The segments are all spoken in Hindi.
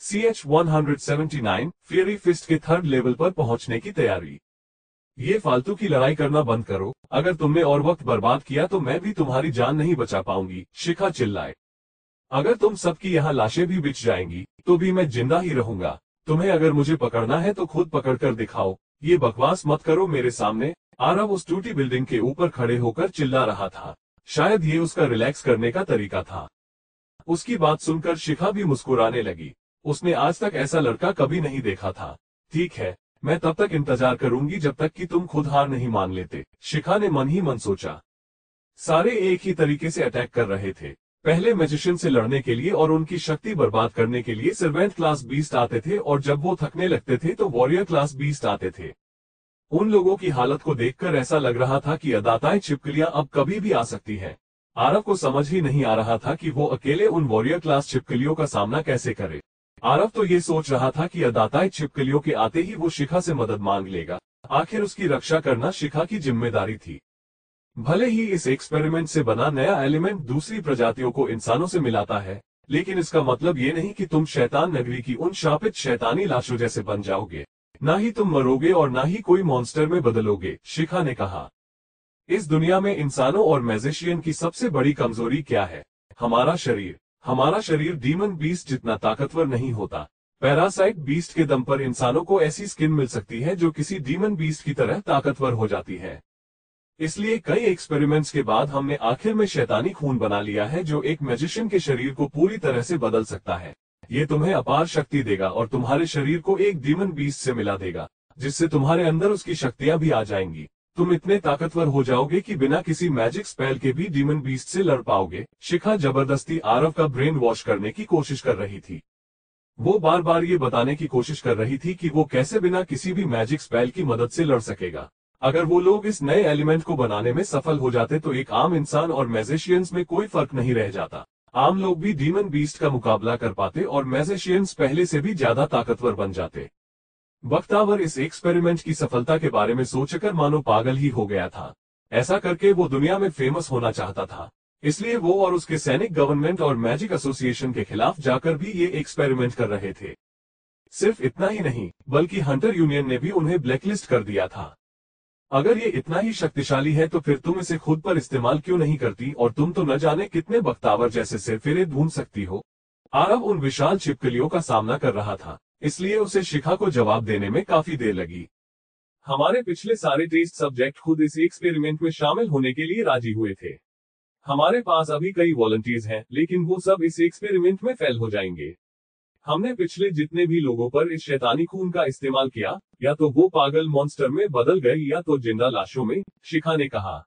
CH-179 फेयरी फिस्ट के थर्ड लेवल पर पहुंचने की तैयारी। ये फालतू की लड़ाई करना बंद करो। अगर तुमने और वक्त बर्बाद किया तो मैं भी तुम्हारी जान नहीं बचा पाऊंगी, शिखा चिल्लाए। अगर तुम सबकी यहाँ लाशें भी बिछ जाएंगी तो भी मैं जिंदा ही रहूंगा। तुम्हें अगर मुझे पकड़ना है तो खुद पकड़ कर दिखाओ, ये बकवास मत करो मेरे सामने। आरव उस टूटी बिल्डिंग के ऊपर खड़े होकर चिल्ला रहा था। शायद ये उसका रिलैक्स करने का तरीका था। उसकी बात सुनकर शिखा भी मुस्कुराने लगी। उसने आज तक ऐसा लड़का कभी नहीं देखा था। ठीक है, मैं तब तक इंतजार करूंगी जब तक कि तुम खुद हार नहीं मान लेते, शिखा ने मन ही मन सोचा। सारे एक ही तरीके से अटैक कर रहे थे। पहले मैजिशियन से लड़ने के लिए और उनकी शक्ति बर्बाद करने के लिए सर्वेंट क्लास बीस्ट आते थे, और जब वो थकने लगते थे तो वॉरियर क्लास बीस्ट आते थे। उन लोगों की हालत को देखकर ऐसा लग रहा था कि अदाताएं छिपकलियां अब कभी भी आ सकती हैं। आरव को समझ ही नहीं आ रहा था कि वो अकेले उन वॉरियर क्लास छिपकलियों का सामना कैसे करे। आरव तो ये सोच रहा था कि अदाताएं छिपकलियों के आते ही वो शिखा से मदद मांग लेगा। आखिर उसकी रक्षा करना शिखा की जिम्मेदारी थी। भले ही इस एक्सपेरिमेंट से बना नया एलिमेंट दूसरी प्रजातियों को इंसानों से मिलाता है, लेकिन इसका मतलब ये नहीं कि तुम शैतान नगरी की उन शापित शैतानी लाशों जैसे बन जाओगे। ना ही तुम मरोगे और ना ही कोई मॉन्स्टर में बदलोगे, शिखा ने कहा। इस दुनिया में इंसानों और मैजिशियन की सबसे बड़ी कमजोरी क्या है? हमारा शरीर। हमारा शरीर डीमन बीस्ट जितना ताकतवर नहीं होता। पैरासाइट बीस्ट के दम पर इंसानों को ऐसी स्किन मिल सकती है जो किसी डीमन बीस्ट की तरह ताकतवर हो जाती है। इसलिए कई एक्सपेरिमेंट्स के बाद हमने आखिर में शैतानी खून बना लिया है जो एक मैजिशियन के शरीर को पूरी तरह से बदल सकता है। ये तुम्हें अपार शक्ति देगा और तुम्हारे शरीर को एक डीमन बीस्ट से मिला देगा, जिससे तुम्हारे अंदर उसकी शक्तियां भी आ जाएंगी। तुम इतने ताकतवर हो जाओगे कि बिना किसी मैजिक स्पेल के भी डीमन बीस्ट से लड़ पाओगे। शिखा जबरदस्ती आरव का ब्रेन वॉश करने की कोशिश कर रही थी। वो बार बार ये बताने की कोशिश कर रही थी कि वो कैसे बिना किसी भी मैजिक स्पेल की मदद से लड़ सकेगा। अगर वो लोग इस नए एलिमेंट को बनाने में सफल हो जाते तो एक आम इंसान और मैजिशियंस में कोई फर्क नहीं रह जाता। आम लोग भी डीमन बीस्ट का मुकाबला कर पाते और मैजिशियंस पहले से भी ज्यादा ताकतवर बन जाते। बख्तावर इस एक्सपेरिमेंट की सफलता के बारे में सोचकर मानो पागल ही हो गया था। ऐसा करके वो दुनिया में फेमस होना चाहता था। इसलिए वो और उसके सैनिक गवर्नमेंट और मैजिक एसोसिएशन के खिलाफ जाकर भी ये एक्सपेरिमेंट कर रहे थे। सिर्फ इतना ही नहीं, बल्कि हंटर यूनियन ने भी उन्हें ब्लैकलिस्ट कर दिया था। अगर ये इतना ही शक्तिशाली है तो फिर तुम इसे खुद पर इस्तेमाल क्यों नहीं करती, और तुम तो न जाने कितने बख्तावर जैसे सिरफिरे ढूंढ सकती हो। आरव उन विशाल छिपकलियों का सामना कर रहा था, इसलिए उसे शिखा को जवाब देने में काफी देर लगी। हमारे पिछले सारे टेस्ट सब्जेक्ट खुद इस एक्सपेरिमेंट में शामिल होने के लिए राजी हुए थे। हमारे पास अभी कई वॉलंटियर्स हैं, लेकिन वो सब इस एक्सपेरिमेंट में फेल हो जाएंगे। हमने पिछले जितने भी लोगों पर इस शैतानी खून का इस्तेमाल किया, या तो वो पागल मॉन्स्टर में बदल गए या तो जिंदा लाशों में, शिखा ने कहा।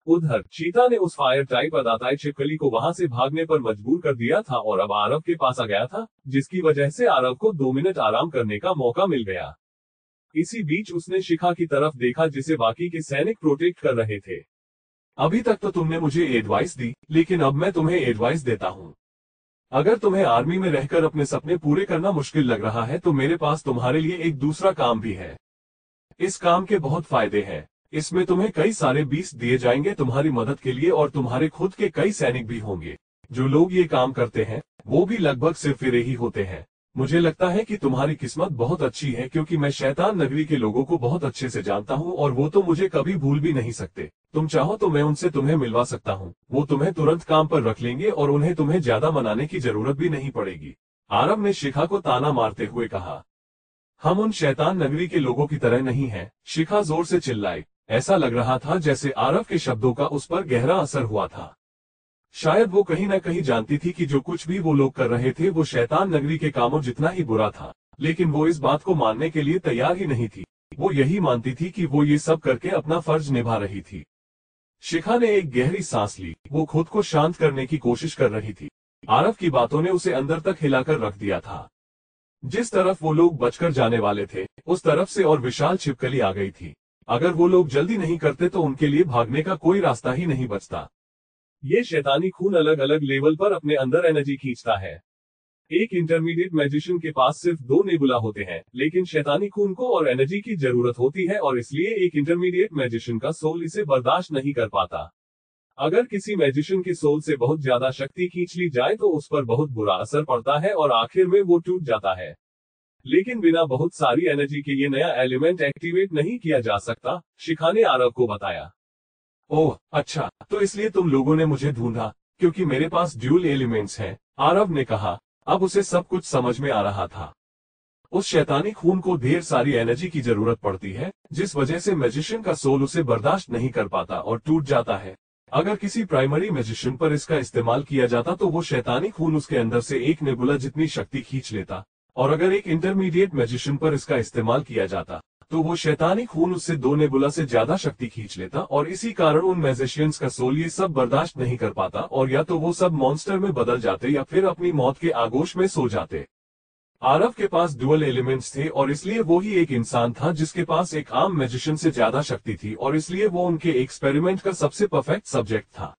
उधर चीता ने उस फायर टाइप अदाताई छिपकली को वहां से भागने पर मजबूर कर दिया था और अब आरव के पास आ गया था, जिसकी वजह से आरव को 2 मिनट आराम करने का मौका मिल गया। इसी बीच उसने शिखा की तरफ देखा जिसे बाकी के सैनिक प्रोटेक्ट कर रहे थे। अभी तक तो तुमने मुझे एडवाइस दी, लेकिन अब मैं तुम्हें एडवाइस देता हूँ। अगर तुम्हें आर्मी में रहकर अपने सपने पूरे करना मुश्किल लग रहा है तो मेरे पास तुम्हारे लिए एक दूसरा काम भी है। इस काम के बहुत फायदे हैं। इसमें तुम्हें कई सारे बीस्ट दिए जाएंगे तुम्हारी मदद के लिए, और तुम्हारे खुद के कई सैनिक भी होंगे। जो लोग ये काम करते हैं वो भी लगभग सिरफिरे ही होते हैं। मुझे लगता है कि तुम्हारी किस्मत बहुत अच्छी है, क्योंकि मैं शैतान नगरी के लोगों को बहुत अच्छे से जानता हूँ और वो तो मुझे कभी भूल भी नहीं सकते। तुम चाहो तो मैं उनसे तुम्हें मिलवा सकता हूँ। वो तुम्हें तुरंत काम पर रख लेंगे और उन्हें तुम्हें ज्यादा मनाने की जरूरत भी नहीं पड़ेगी। आरव ने शिखा को ताना मारते हुए कहा। हम उन शैतान नगरी के लोगों की तरह नहीं हैं, शिखा जोर से चिल्लाई। ऐसा लग रहा था जैसे आरव के शब्दों का उस पर गहरा असर हुआ था। शायद वो कहीं न कहीं जानती थी कि जो कुछ भी वो लोग कर रहे थे वो शैतान नगरी के कामों जितना ही बुरा था, लेकिन वो इस बात को मानने के लिए तैयार ही नहीं थी। वो यही मानती थी कि वो ये सब करके अपना फर्ज निभा रही थी। शिखा ने एक गहरी सांस ली। वो खुद को शांत करने की कोशिश कर रही थी। आरव की बातों ने उसे अंदर तक हिलाकर रख दिया था। जिस तरफ वो लोग बचकर जाने वाले थे उस तरफ से और विशाल छिपकली आ गई थी। अगर वो लोग जल्दी नहीं करते तो उनके लिए भागने का कोई रास्ता ही नहीं बचता। ये शैतानी खून अलग अलग लेवल पर अपने अंदर एनर्जी खींचता है। एक इंटरमीडिएट मैजिशियन के पास सिर्फ 2 नेबुला होते हैं, लेकिन शैतानी खून को और एनर्जी की जरूरत होती है, और इसलिए एक इंटरमीडिएट मैजिशियन का सोल इसे बर्दाश्त नहीं कर पाता। अगर किसी मैजिशियन की सोल से बहुत ज्यादा शक्ति खींच ली जाए तो उस पर बहुत बुरा असर पड़ता है और आखिर में वो टूट जाता है। लेकिन बिना बहुत सारी एनर्जी के ये नया एलिमेंट एक्टिवेट नहीं किया जा सकता, शिखा ने आरव को बताया। ओह अच्छा, तो इसलिए तुम लोगों ने मुझे ढूंढा, क्योंकि मेरे पास ड्यूल एलिमेंट्स हैं, आरव ने कहा। अब उसे सब कुछ समझ में आ रहा था। उस शैतानी खून को ढेर सारी एनर्जी की जरूरत पड़ती है, जिस वजह से मैजिशियन का सोल उसे बर्दाश्त नहीं कर पाता और टूट जाता है। अगर किसी प्राइमरी मैजिशियन पर इसका इस्तेमाल किया जाता तो वो शैतानी खून उसके अंदर से एक नेबुला जितनी शक्ति खींच लेता, और अगर एक इंटरमीडिएट मैजिशियन पर इसका इस्तेमाल किया जाता तो वो शैतानी खून उससे 2 नेबुला से ज्यादा शक्ति खींच लेता, और इसी कारण उन मैजिशियंस का सोल ये सब बर्दाश्त नहीं कर पाता और या तो वो सब मॉन्स्टर में बदल जाते या फिर अपनी मौत के आगोश में सो जाते। आरव के पास डुअल एलिमेंट्स थे और इसलिए वो ही एक इंसान था जिसके पास एक आम मैजिशियन से ज्यादा शक्ति थी, और इसलिए वो उनके एक्सपेरिमेंट का सबसे परफेक्ट सब्जेक्ट था।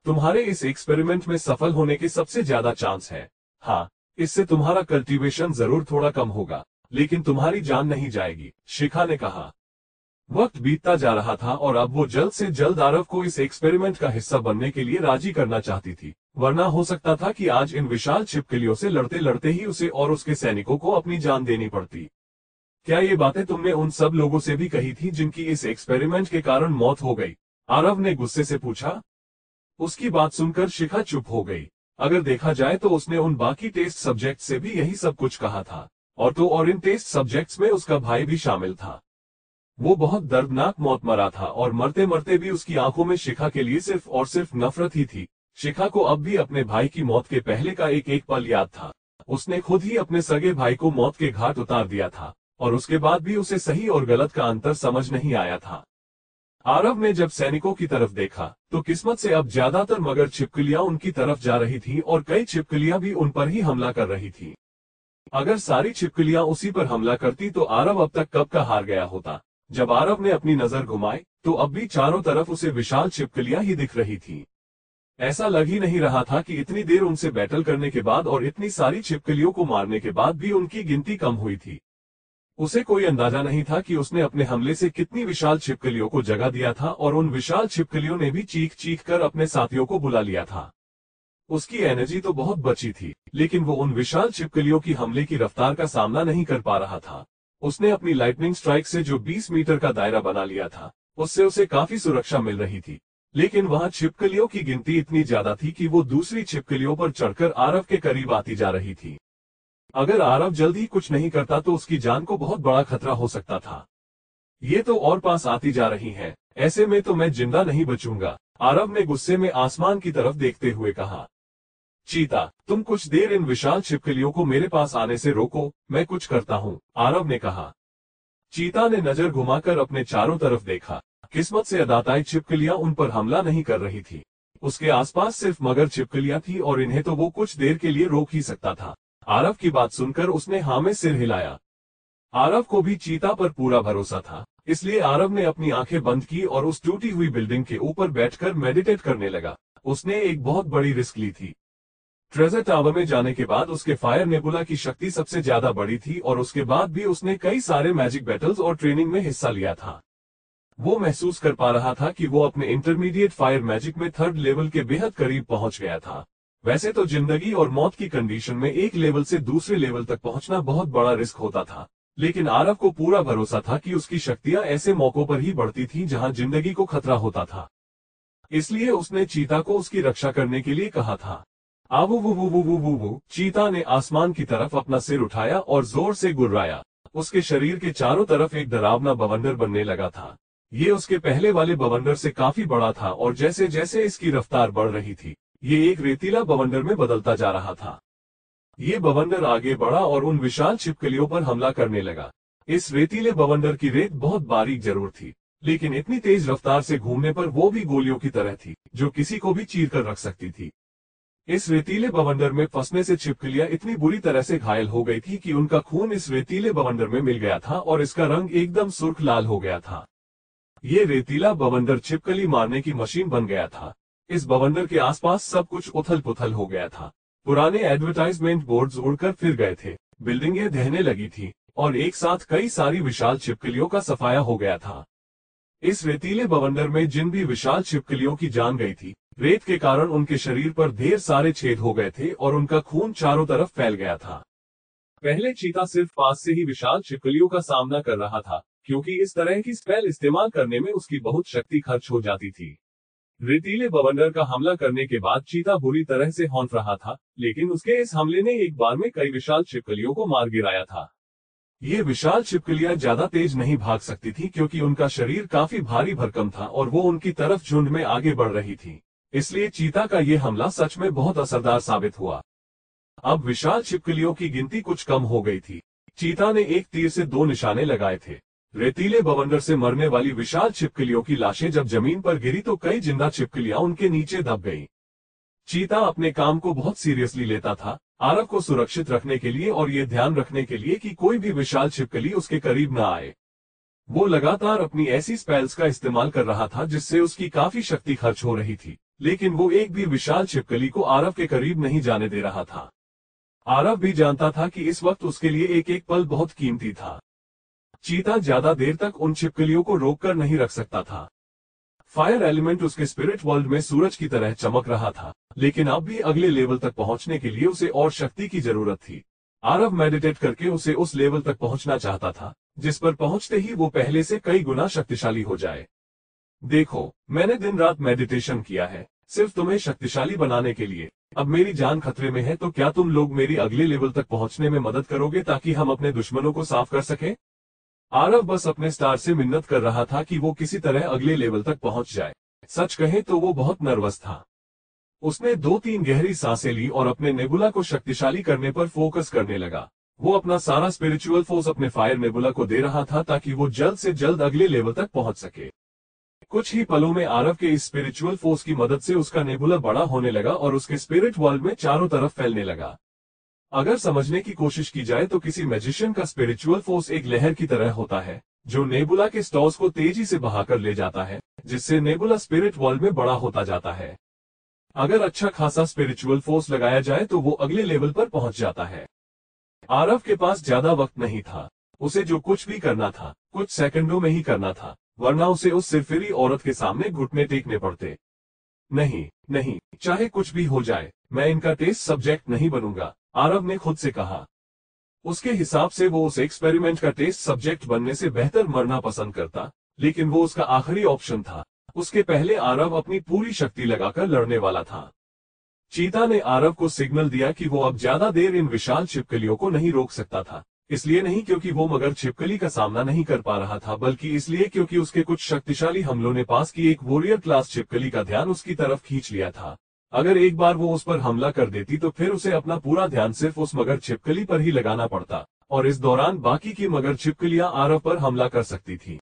तुम्हारे इस एक्सपेरिमेंट में सफल होने के सबसे ज्यादा चांस है। हाँ, इससे तुम्हारा कल्टीवेशन जरूर थोड़ा कम होगा, लेकिन तुम्हारी जान नहीं जाएगी, शिखा ने कहा। वक्त बीतता जा रहा था और अब वो जल्द से जल्द आरव को इस एक्सपेरिमेंट का हिस्सा बनने के लिए राजी करना चाहती थी, वरना हो सकता था कि आज इन विशाल छिपकलियों से लड़ते लड़ते ही उसे और उसके सैनिकों को अपनी जान देनी पड़ती। क्या ये बातें तुमने उन सब लोगों से भी कही थी जिनकी इस एक्सपेरिमेंट के कारण मौत हो गई? आरव ने गुस्से से पूछा। उसकी बात सुनकर शिखा चुप हो गई। अगर देखा जाए तो उसने उन बाकी टेस्ट सब्जेक्ट से भी यही सब कुछ कहा था, और इन टेस्ट सब्जेक्ट्स में उसका भाई भी शामिल था। वो बहुत दर्दनाक मौत मरा था और मरते मरते भी उसकी आंखों में शिखा के लिए सिर्फ और सिर्फ नफरत ही थी। शिखा को अब भी अपने भाई की मौत के पहले का एक एक पल याद था। उसने खुद ही अपने सगे भाई को मौत के घाट उतार दिया था, और उसके बाद भी उसे सही और गलत का अंतर समझ नहीं आया था। आरव ने जब सैनिकों की तरफ देखा तो किस्मत से अब ज्यादातर मगर छिपकलियां उनकी तरफ जा रही थी और कई छिपकलियां भी उन पर ही हमला कर रही थी। अगर सारी छिपकलियां उसी पर हमला करती तो आरव अब तक कब का हार गया होता। जब आरव ने अपनी नजर घुमाई तो अब भी चारों तरफ उसे विशाल छिपकलियां ही दिख रही थी। ऐसा लग ही नहीं रहा था कि इतनी देर उनसे बैटल करने के बाद और इतनी सारी छिपकलियों को मारने के बाद भी उनकी गिनती कम हुई थी। उसे कोई अंदाजा नहीं था कि उसने अपने हमले से कितनी विशाल छिपकलियों को जगा दिया था, और उन विशाल छिपकलियों ने भी चीख चीख कर अपने साथियों को बुला लिया था। उसकी एनर्जी तो बहुत बची थी, लेकिन वो उन विशाल छिपकलियों की हमले की रफ्तार का सामना नहीं कर पा रहा था। उसने अपनी लाइटनिंग स्ट्राइक से जो 20 मीटर का दायरा बना लिया था, उससे उसे काफी सुरक्षा मिल रही थी, लेकिन वहां छिपकलियों की गिनती इतनी ज्यादा थी कि वो दूसरी छिपकलियों पर चढ़कर आरव के करीब आती जा रही थी। अगर आरव जल्द ही कुछ नहीं करता तो उसकी जान को बहुत बड़ा खतरा हो सकता था। ये तो और पास आती जा रही है, ऐसे में तो मैं जिंदा नहीं बचूंगा, आरव ने गुस्से में आसमान की तरफ देखते हुए कहा। चीता, तुम कुछ देर इन विशाल छिपकलियों को मेरे पास आने से रोको, मैं कुछ करता हूँ, आरव ने कहा। चीता ने नजर घुमाकर अपने चारों तरफ देखा। किस्मत से अदाताई छिपकलियां उन पर हमला नहीं कर रही थी। उसके आसपास सिर्फ मगर छिपकलियां थी और इन्हें तो वो कुछ देर के लिए रोक ही सकता था। आरव की बात सुनकर उसने हाँ में सिर हिलाया। आरव को भी चीता पर पूरा भरोसा था, इसलिए आरव ने अपनी आंखें बंद की और उस टूटी हुई बिल्डिंग के ऊपर बैठकर मेडिटेट करने लगा। उसने एक बहुत बड़ी रिस्क ली थी। ट्रेजर टावर में जाने के बाद उसके फायर नेबुला की शक्ति सबसे ज्यादा बड़ी थी, और उसके बाद भी उसने कई सारे मैजिक बैटल्स और ट्रेनिंग में हिस्सा लिया था। वो महसूस कर पा रहा था कि वो अपने इंटरमीडिएट फायर मैजिक में 3rd लेवल के बेहद करीब पहुंच गया था। वैसे तो जिंदगी और मौत की कंडीशन में एक लेवल से दूसरे लेवल तक पहुंचना बहुत बड़ा रिस्क होता था, लेकिन आरव को पूरा भरोसा था कि उसकी शक्तियां ऐसे मौकों पर ही बढ़ती थी जहां जिंदगी को खतरा होता था। इसलिए उसने चीता को उसकी रक्षा करने के लिए कहा था। आवू वू वू वू वू वू वू। चीता ने आसमान की तरफ अपना सिर उठाया और जोर से गुर्राया। उसके शरीर के चारों तरफ एक डरावना बवंडर बनने लगा था। ये उसके पहले वाले बवंडर से काफी बड़ा था, और जैसे जैसे इसकी रफ्तार बढ़ रही थी, ये एक रेतीला बवंडर में बदलता जा रहा था। ये बवंडर आगे बढ़ा और उन विशाल छिपकलियों पर हमला करने लगा। इस रेतीले बवंडर की रेत बहुत बारीक जरूर थी, लेकिन इतनी तेज रफ्तार से घूमने पर वो भी गोलियों की तरह थी, जो किसी को भी चीर कर रख सकती थी। इस रेतीले बवंडर में फंसने से छिपकलियां इतनी बुरी तरह से घायल हो गई थी कि उनका खून इस रेतीले बवंडर में मिल गया था और इसका रंग एकदम सुर्ख लाल हो गया था। ये रेतीला बवंडर छिपकली मारने की मशीन बन गया था। इस बवंडर के आसपास सब कुछ उथल पुथल हो गया था। पुराने एडवर्टाइजमेंट बोर्ड्स उड़कर फिर गए थे, बिल्डिंगें ढहने लगी थी, और एक साथ कई सारी विशाल छिपकलियों का सफाया हो गया था। इस रेतीले बवंडर में जिन भी विशाल छिपकलियों की जान गई थी, रेत के कारण उनके शरीर पर ढेर सारे छेद हो गए थे और उनका खून चारों तरफ फैल गया था। पहले चीता सिर्फ पास से ही विशाल छिपकलियों का सामना कर रहा था, क्योंकि इस तरह की स्पेल इस्तेमाल करने में उसकी बहुत शक्ति खर्च हो जाती थी। रेतीले बवंडर का हमला करने के बाद चीता बुरी तरह से हौंफ रहा था, लेकिन उसके इस हमले ने एक बार में कई विशाल छिपकलियों को मार गिराया था। ये विशाल छिपकलियां ज्यादा तेज नहीं भाग सकती थी, क्योंकि उनका शरीर काफी भारी भरकम था और वो उनकी तरफ झुंड में आगे बढ़ रही थी। इसलिए चीता का ये हमला सच में बहुत असरदार साबित हुआ। अब विशाल छिपकलियों की गिनती कुछ कम हो गई थी। चीता ने एक तीर से 2 निशाने लगाए थे। रेतीले बवंडर से मरने वाली विशाल छिपकलियों की लाशें जब जमीन पर गिरी तो कई जिंदा छिपकलियां उनके नीचे दब गईं। चीता अपने काम को बहुत सीरियसली लेता था, आरव को सुरक्षित रखने के लिए और ये ध्यान रखने के लिए कि कोई भी विशाल छिपकली उसके करीब न आए। वो लगातार अपनी ऐसी स्पेल्स का इस्तेमाल कर रहा था जिससे उसकी काफी शक्ति खर्च हो रही थी, लेकिन वो एक भी विशाल छिपकली को आरव के करीब नहीं जाने दे रहा था। आरव भी जानता था कि इस वक्त उसके लिए एक एक पल बहुत कीमती था। चीता ज्यादा देर तक उन छिपकलियों को रोककर नहीं रख सकता था। फायर एलिमेंट उसके स्पिरिट वर्ल्ड में सूरज की तरह चमक रहा था, लेकिन अब भी अगले लेवल तक पहुंचने के लिए उसे और शक्ति की जरूरत थी। आरव मेडिटेट करके उसे उस लेवल तक पहुंचना चाहता था, जिस पर पहुंचते ही वो पहले से कई गुना शक्तिशाली हो जाए। देखो, मैंने दिन रात मेडिटेशन किया है, सिर्फ तुम्हें शक्तिशाली बनाने के लिए। अब मेरी जान खतरे में है, तो क्या तुम लोग मेरी अगले लेवल तक पहुंचने में मदद करोगे ताकि हम अपने दुश्मनों को साफ कर सकें? आरव बस अपने स्टार से मिन्नत कर रहा था कि वो किसी तरह अगले लेवल तक पहुंच जाए। सच कहे तो वो बहुत नर्वस था। उसने 2-3 गहरी सांसें ली और अपने नेबुला को शक्तिशाली करने पर फोकस करने लगा। वो अपना सारा स्पिरिचुअल फोर्स अपने फायर नेबुला को दे रहा था ताकि वो जल्द से जल्द अगले लेवल तक पहुंच सके। कुछ ही पलों में आरव के इस स्पिरिचुअल फोर्स की मदद से उसका नेबुला बड़ा होने लगा और उसके स्पिरिट वर्ल्ड में चारों तरफ फैलने लगा। अगर समझने की कोशिश की जाए तो किसी मैजिशियन का स्पिरिचुअल फोर्स एक लहर की तरह होता है, जो नेबुला के स्टॉर्स को तेजी से बहाकर ले जाता है, जिससे नेबुला स्पिरिट वर्ल्ड में बड़ा होता जाता है। अगर अच्छा खासा स्पिरिचुअल फोर्स लगाया जाए तो वो अगले लेवल पर पहुंच जाता है। आरव के पास ज्यादा वक्त नहीं था। उसे जो कुछ भी करना था, कुछ सेकंडों में ही करना था, वरना उसे उस सिरफिरी औरत के सामने घुटने टेकने पड़ते। नहीं नहीं, चाहे कुछ भी हो जाए, मैं इनका टेस्ट सब्जेक्ट नहीं बनूंगा, आरव ने खुद से कहा। उसके हिसाब से वो उस एक्सपेरिमेंट का टेस्ट सब्जेक्ट बनने से बेहतर मरना पसंद करता, लेकिन वो उसका आखिरी ऑप्शन था। उसके पहले आरव अपनी पूरी शक्ति लगाकर लड़ने वाला था। चीता ने आरव को सिग्नल दिया कि वो अब ज्यादा देर इन विशाल छिपकलियों को नहीं रोक सकता था। इसलिए नहीं क्योंकि वो मगर छिपकली का सामना नहीं कर पा रहा था, बल्कि इसलिए क्योंकि उसके कुछ शक्तिशाली हमलों ने पास की एक वॉरियर क्लास छिपकली का ध्यान उसकी तरफ खींच लिया था। अगर एक बार वो उस पर हमला कर देती तो फिर उसे अपना पूरा ध्यान सिर्फ उस मगर छिपकली पर ही लगाना पड़ता, और इस दौरान बाकी की मगर छिपकलियां आरव पर हमला कर सकती थी।